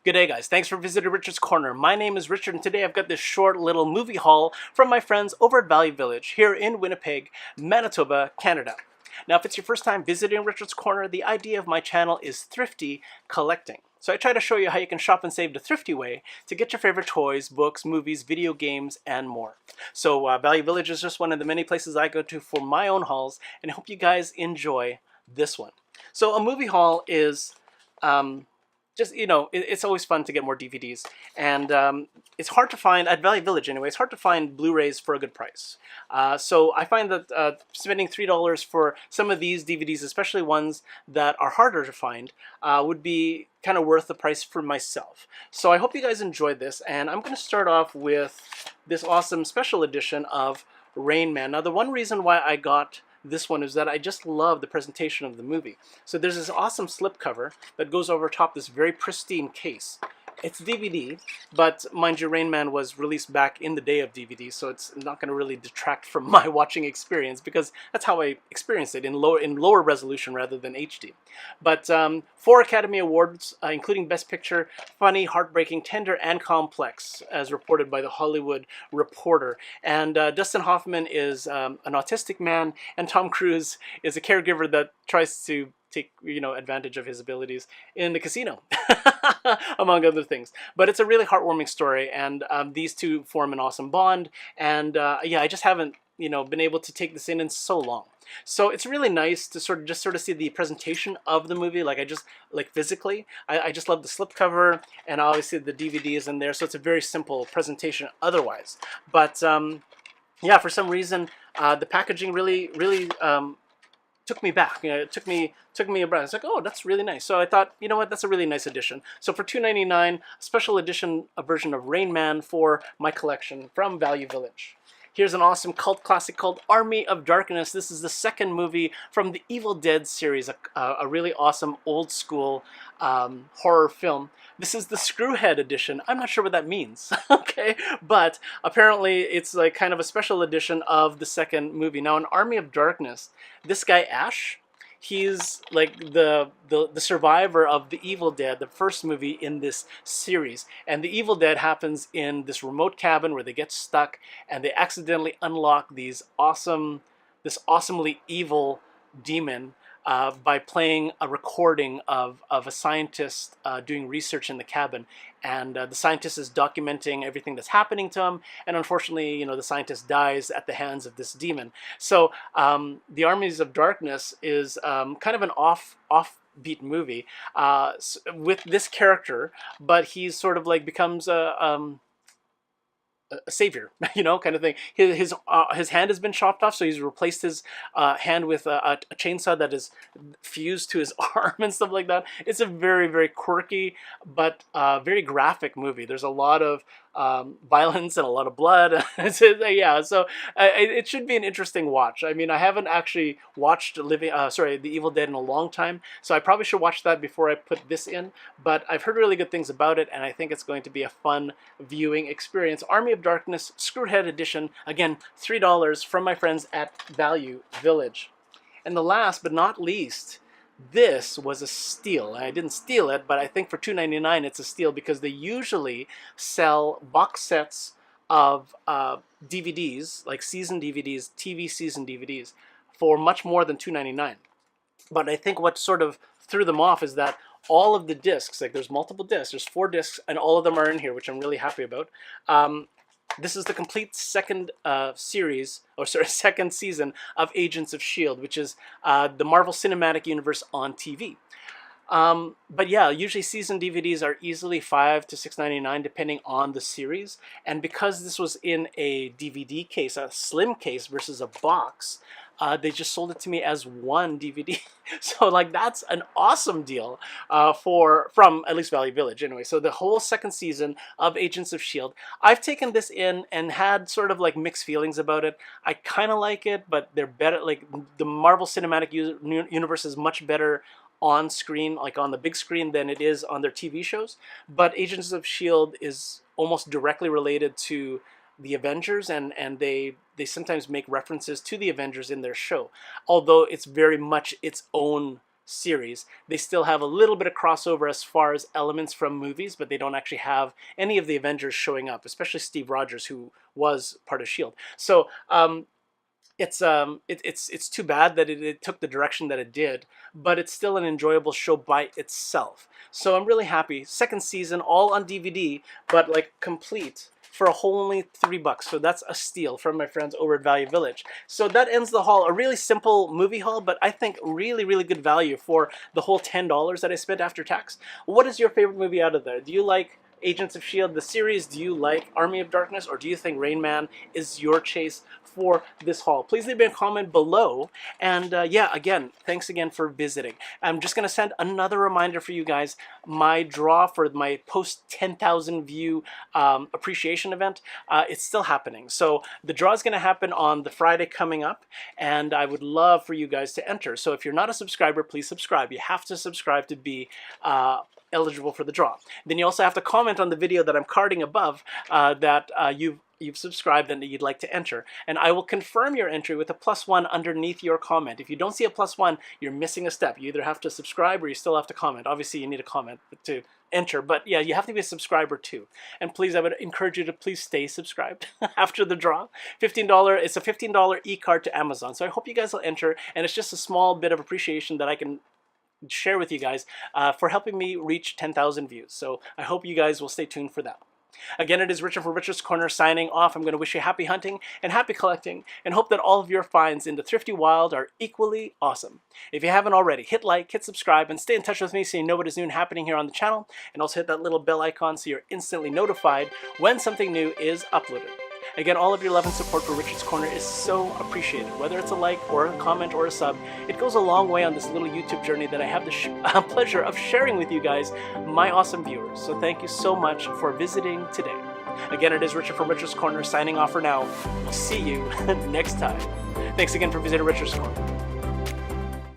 Good day, guys. Thanks for visiting Richard's Corner. My name is Richard, and today I've got this short little movie haul from my friends over at Value Village here in Winnipeg, Manitoba, Canada. Now, if it's your first time visiting Richard's Corner, the idea of my channel is thrifty collecting. So I try to show you how you can shop and save the thrifty way to get your favorite toys, books, movies, video games, and more. So Value Village is just one of the many places I go to for my own hauls, and I hope you guys enjoy this one. So a movie haul is it's always fun to get more DVDs, and it's hard to find at Value Village anyway. It's hard to find Blu-rays for a good price. So I find that spending $3 for some of these DVDs, especially ones that are harder to find, would be kind of worth the price for myself. So I hope you guys enjoyed this, and I'm going to start off with this awesome special edition of Rain Man. Now, the one reason why I got this one is that I just love the presentation of the movie. So there's this awesome slipcover that goes over top this very pristine case. It's DVD, but mind you, Rain Man was released back in the day of DVD, so it's not going to really detract from my watching experience because that's how I experienced it, in lower resolution rather than HD. But 4 Academy Awards, including Best Picture, funny, heartbreaking, tender, and complex, as reported by The Hollywood Reporter. And Dustin Hoffman is an autistic man, and Tom Cruise is a caregiver that tries to take advantage of his abilities in the casino, among other things. But it's a really heartwarming story, and these two form an awesome bond. And yeah, I just haven't been able to take this in so long. So it's really nice to sort of see the presentation of the movie. Like physically, I just love the slipcover, and obviously the DVD is in there. So it's a very simple presentation otherwise. But yeah, for some reason, the packaging really took me back. It took me abroad. It's like, oh, that's really nice. So I thought, you know what, that's a really nice edition. So for $2.99, a special edition, a version of Rain Man for my collection from Value Village. Here's an awesome cult classic called Army of Darkness. This is the second movie from the Evil Dead series, a really awesome old school horror film. This is the Screwhead edition. I'm not sure what that means, okay? But apparently it's like kind of a special edition of the second movie. Now in Army of Darkness, this guy Ash, he's like the survivor of the Evil Dead, the first movie in this series. And the Evil Dead happens in this remote cabin where they get stuck and they accidentally unlock this awesomely evil demon by playing a recording of a scientist doing research in the cabin. And the scientist is documenting everything that's happening to him, and unfortunately, the scientist dies at the hands of this demon. So the Armies of Darkness is kind of an offbeat movie with this character, but he's sort of like becomes a savior, kind of thing. His hand has been chopped off, so he's replaced his hand with a chainsaw that is fused to his arm and stuff like that. It's a very, very quirky but very graphic movie. There's a lot of violence and a lot of blood. Yeah, so it should be an interesting watch. I mean, I haven't actually watched The Evil Dead in a long time, so I probably should watch that before I put this in, but I've heard really good things about it, and I think it's going to be a fun viewing experience. Army of Darkness Screwhead Edition, again, $3 from my friends at Value Village. And the last but not least, this was a steal. I didn't steal it, but I think for $2.99 it's a steal because they usually sell box sets of DVDs, like season DVDs, TV season DVDs, for much more than $2.99. But I think what sort of threw them off is that all of the discs, like there's multiple discs, there's 4 discs, and all of them are in here, which I'm really happy about. This is the complete second second season of Agents of S.H.I.E.L.D, which is the Marvel Cinematic Universe on TV. But yeah, usually season DVDs are easily $5 to $6.99 depending on the series. And because this was in a DVD case, a slim case versus a box, they just sold it to me as one DVD. So like that's an awesome deal from at least Value Village anyway. So the whole second season of Agents of S.H.I.E.L.D. I've taken this in and had sort of like mixed feelings about it. I kind of like it, but they're better. Like the Marvel Cinematic Universe is much better on screen, like on the big screen, than it is on their TV shows. But Agents of S.H.I.E.L.D. is almost directly related to the Avengers, and they sometimes make references to the Avengers in their show, although it's very much its own series. They still have a little bit of crossover as far as elements from movies, but they don't actually have any of the Avengers showing up, especially Steve Rogers, who was part of S.H.I.E.L.D. So it's too bad that it took the direction that it did, but it's still an enjoyable show by itself. So I'm really happy. Second season, all on DVD, but like complete for a whole only $3. So that's a steal from my friends over at Value Village. So that ends the haul. A really simple movie haul, but I think really, really good value for the whole $10 that I spent after tax. What is your favorite movie out of there? Do you like Agents of S.H.I.E.L.D, the series? Do you like Army of Darkness, or do you think Rain Man is your chase for this haul? Please leave me a comment below. And yeah, again, thanks again for visiting. I'm just going to send another reminder for you guys. My draw for my post 10,000 view appreciation event, it's still happening. So the draw is going to happen on the Friday coming up, and I would love for you guys to enter. So if you're not a subscriber, please subscribe. You have to subscribe to be eligible for the draw. Then you also have to comment on the video that I'm carding above that you've subscribed and that you'd like to enter, and I will confirm your entry with a +1 underneath your comment. If you don't see a +1, you're missing a step. You either have to subscribe or you still have to comment. Obviously you need a comment to enter, but yeah, you have to be a subscriber too. And please, I would encourage you to please stay subscribed after the draw. $15, it's a $15 e-card to Amazon. So I hope you guys will enter, and it's just a small bit of appreciation that I can share with you guys for helping me reach 10,000 views. So I hope you guys will stay tuned for that. Again, it is Richard from Richard's Corner signing off. I'm going to wish you happy hunting and happy collecting, and hope that all of your finds in the Thrifty Wild are equally awesome. If you haven't already, hit like, hit subscribe, and stay in touch with me so you know what is new and happening here on the channel, and also hit that little bell icon so you're instantly notified when something new is uploaded. Again, all of your love and support for Richard's Corner is so appreciated. Whether it's a like or a comment or a sub, it goes a long way on this little YouTube journey that I have the pleasure of sharing with you guys, my awesome viewers. So thank you so much for visiting today. Again, it is Richard from Richard's Corner signing off for now. We'll see you next time. Thanks again for visiting Richard's Corner.